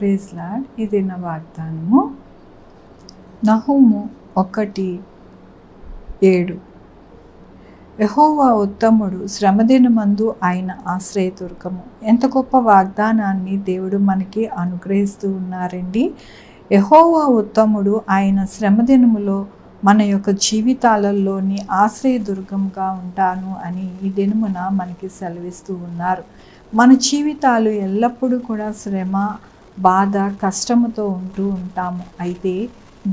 Praise lord. ఇది నా వాగ్దానము. నహూము 1:7. యెహోవా ఉత్తముడు, శ్రమదినమందు ఆయన ఆశ్రయదుర్గము. ఎంత గొప్ప వాగ్దానాన్ని దేవుడు మనకి అనుగ్రహిస్తూ ఉన్నారండి. యెహోవా ఉత్తముడు, ఆయన శ్రమదినములో మన యొక్క జీవితాలలోని ఆశ్రయదుర్గంగా ఉంటాను అని ఈ దినమున మనకి సెలవిస్తూ ఉన్నారు. మన జీవితాలు ఎల్లప్పుడూ కూడా శ్రమ, బాధ, కష్టముతో ఉంటూ ఉంటాము. అయితే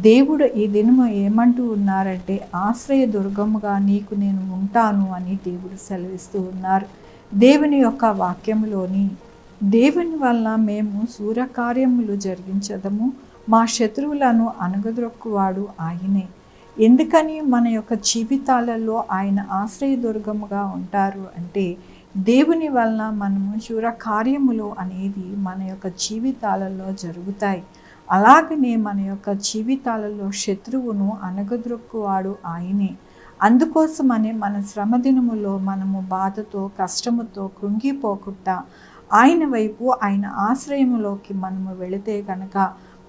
దేవుడు ఈ దినము ఏమంటూ ఉన్నారంటే, ఆశ్రయదుర్గముగా నీకు నేను ఉంటాను అని దేవుడు సెలవిస్తూ ఉన్నారు. దేవుని యొక్క వాక్యములోని, దేవుని వల్ల మేము సూరకార్యములు జరిగించదము, మా శత్రువులను అణగద్రొక్కువాడు ఆయనే. ఎందుకని మన యొక్క జీవితాలలో ఆయన ఆశ్రయదుర్గముగా ఉంటారు అంటే, దేవుని వలన మనము శూరకార్యములు అనేది మన యొక్క జీవితాలలో జరుగుతాయి. అలాగనే మన యొక్క జీవితాలలో శత్రువును అణగద్రొక్కువాడు ఆయనే. అందుకోసమనే మన శ్రమదినములో మనము బాధతో, కష్టముతో కృంగిపోకుండా ఆయన వైపు, ఆయన ఆశ్రయములోకి మనము వెళితే కనుక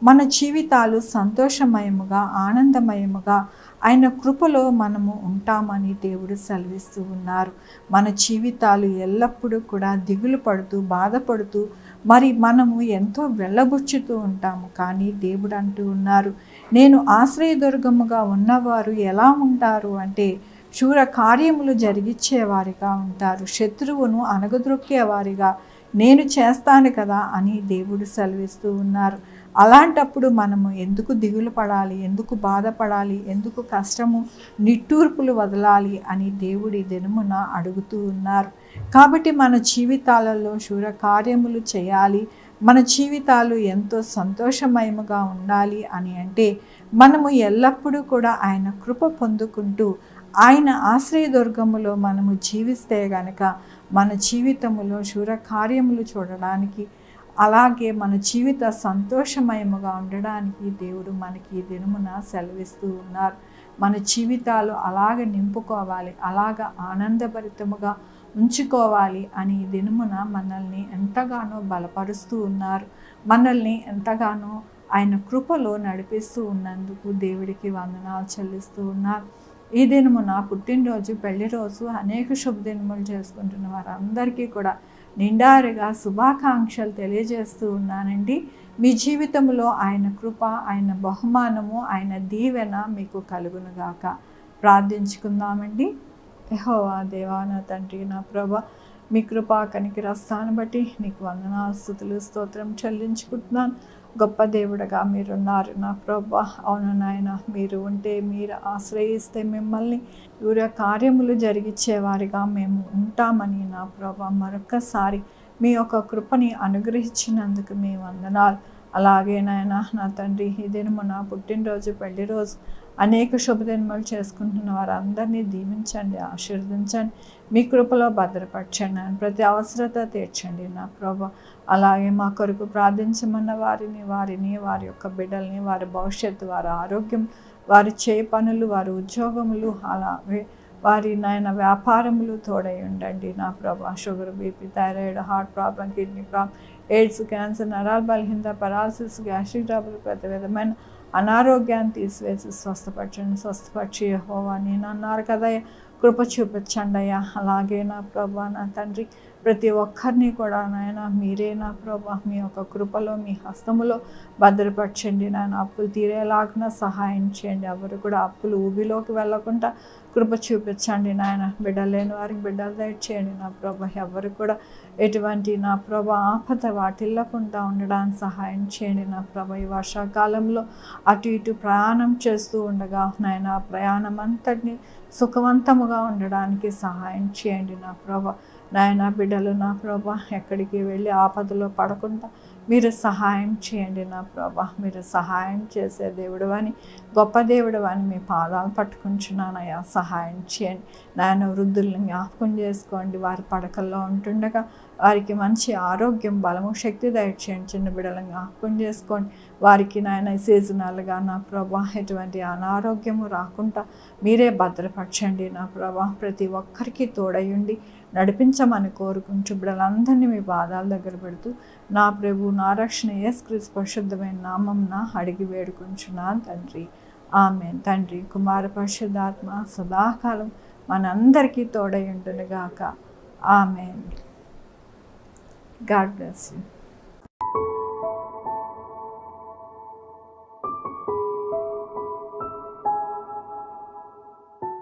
మన జీవితాలు సంతోషమయముగా, ఆనందమయముగా ఆయన కృపలో మనము ఉంటామని దేవుడు సెలవిస్తూ ఉన్నారు. మన జీవితాలు ఎల్లప్పుడూ కూడా దిగులు పడుతూ, బాధపడుతూ, మరి మనము ఎంతో వెళ్ళబుచ్చుతూ ఉంటాము. కానీ దేవుడు అంటూ ఉన్నారు, నేను ఆశ్రయదుర్గముగా ఉన్నవారు ఎలా ఉంటారు అంటే, శూర కార్యములు జరిగించేవారిగా ఉంటారు, శత్రువును అణగద్రొక్కేవారిగా నేను చేస్తాను కదా అని దేవుడు సెలవిస్తూ ఉన్నారు. అలాంటప్పుడు మనము ఎందుకు దిగులు పడాలి, ఎందుకు బాధపడాలి, ఎందుకు కష్టము, నిట్టూర్పులు వదలాలి అని దేవుడి దినమున అడుగుతూ ఉన్నారు. కాబట్టి మన జీవితాలలో శూర కార్యములు చేయాలి, మన జీవితాలు ఎంతో సంతోషమయముగా ఉండాలి అని అంటే, మనము ఎల్లప్పుడూ కూడా ఆయన కృప పొందుకుంటూ ఆయన ఆశ్రయదుర్గములో మనము జీవిస్తే గనక మన జీవితములో శూర కార్యములు చూడడానికి, అలాగే మన జీవిత సంతోషమయముగా ఉండడానికి దేవుడు మనకి ఈ దినమున సెలవిస్తూ ఉన్నారు. మన జీవితాలు అలాగ నింపుకోవాలి, అలాగ ఆనందభరితముగా ఉంచుకోవాలి అని ఈ దినమున మనల్ని ఎంతగానో బలపరుస్తూ ఉన్నారు. మనల్ని ఎంతగానో ఆయన కృపలో నడిపిస్తూ ఉన్నందుకు దేవుడికి వందనాలు చెల్లిస్తూ ఉన్నారు. ఈ దినమున పుట్టినరోజు, పెళ్లి రోజు, అనేక శుభదినములు చేసుకుంటున్న వారందరికీ కూడా నిండారుగా శుభాకాంక్షలు తెలియజేస్తూ ఉన్నానండి. మీ జీవితంలో ఆయన కృప, ఆయన బహుమానము, ఆయన దీవెన మీకు కలుగునుగాక. ప్రార్థించుకుందామండి. యెహోవా దేవా, నా తండ్రి, నా ప్రభా, మీ కృపా కనికరస్తాను బట్టి నీకు వందనాలు, స్తుతులు, స్తోత్రం చెల్లించుకుంటున్నాను. గొప్ప దేవుడుగా మీరున్నారు నా ప్రభా. అవును నాయన, మీరు ఉంటే, మీరు ఆశ్రయిస్తే మిమ్మల్ని దూర కార్యములు జరిగించేవారిగా మేము ఉంటామని నా ప్రభా, మరొక్కసారి మీ యొక్క కృపని అనుగ్రహించినందుకు మీ వందనాలు. అలాగే నాయన, నా తండ్రి, ఈ దినము నా పుట్టినరోజు, పెళ్లి రోజు, అనేక శుభదినములు చేసుకుంటున్న వారందరినీ దీవించండి, ఆశీర్వదించండి, మీ కృపలో భద్రపరచండి, ప్రతి అవసరత తీర్చండి నా ప్రభా. అలాగే మా కొరకు ప్రార్థించమన్న వారిని వారి యొక్క బిడ్డల్ని, వారి భవిష్యత్తు, వారి ఆరోగ్యం, వారి చేయ పనులు, వారి ఉద్యోగములు, అలాగే వారి నాయన వ్యాపారములు తోడై ఉండండి నా ప్రభా. Sugar, BP, thyroid, heart problem, kidney problem, AIDS, cancer, నరాల బలహీనత, పరాలసిస్, గ్యాస్ట్రిక్ ట్రబుల్, ప్రతి విధమైన అనారోగ్యాన్ని తీసివేసి స్వస్థపరిచి యెహోవా నేను అన్నారు కదా, కృప చూపించండి అయ్యా. అలాగే నా ప్రభా, నా తండ్రి, ప్రతి ఒక్కరిని కూడా నాయన మీరే నా ప్రభా మీ యొక్క కృపలో, మీ హస్తములో భద్రపరచండి. నాయన అప్పులు తీరేలాగిన సహాయం చేయండి. ఎవరు కూడా అప్పులు ఊబిలోకి వెళ్ళకుండా కృప చూపించండి నాయన. బిడ్డలు లేని వారికి బిడ్డలు దయచేయండి నా ప్రభా. ఎవరు కూడా ఎటువంటి నా ప్రభా ఆపద వాటిల్లకుండా ఉండడానికి సహాయం చేయండి నా ప్రభా. ఈ వర్షాకాలంలో అటు ఇటు ప్రయాణం చేస్తూ ఉండగా నాయన, ప్రయాణం అంతటిని సుఖవంతముగా ఉండడానికి సహాయం చేయండి నా ప్రభా. నాయన బిడ్డలు నా ప్రభా ఎక్కడికి వెళ్ళి ఆపదలో పడకుండా మీరు సహాయం చేయండి నా ప్రభా. మీరు సహాయం చేసే దేవుడు అని, గొప్ప దేవుడు అని మీ పాదాలు పట్టుకుంటున్నానయ్యా. సహాయం చేయండి నాయన. వృద్ధుల్ని జ్ఞాపకం చేసుకోండి. వారి పడకల్లో ఉంటుండగా వారికి మంచి ఆరోగ్యం, బలము, శక్తి దయచేయండి. చిన్న బిడ్డలను జ్ఞాపకం చేసుకోండి. వారికి నాయన సీజనల్గా నా ప్రభా ఎటువంటి అనారోగ్యము రాకుండా మీరే భద్రపరచండి నా ప్రభా. ప్రతి ఒక్కరికి తోడయుండి నడిపించమని కోరుకుంటూ బిడ్డలందరినీ మీ పాదాల దగ్గర పెడుతూ నా ప్రభు నా రక్షణ యేసుక్రీస్తు పరిశుద్ధమైన నామంన అడిగి వేడుకుంటున్నాను తండ్రి. ఆమేన్. తండ్రి కుమార పరిశుద్ధాత్మ సదాకాలం మనందరికీ తోడై ఉండునుగాక. ఆమేన్. God bless you.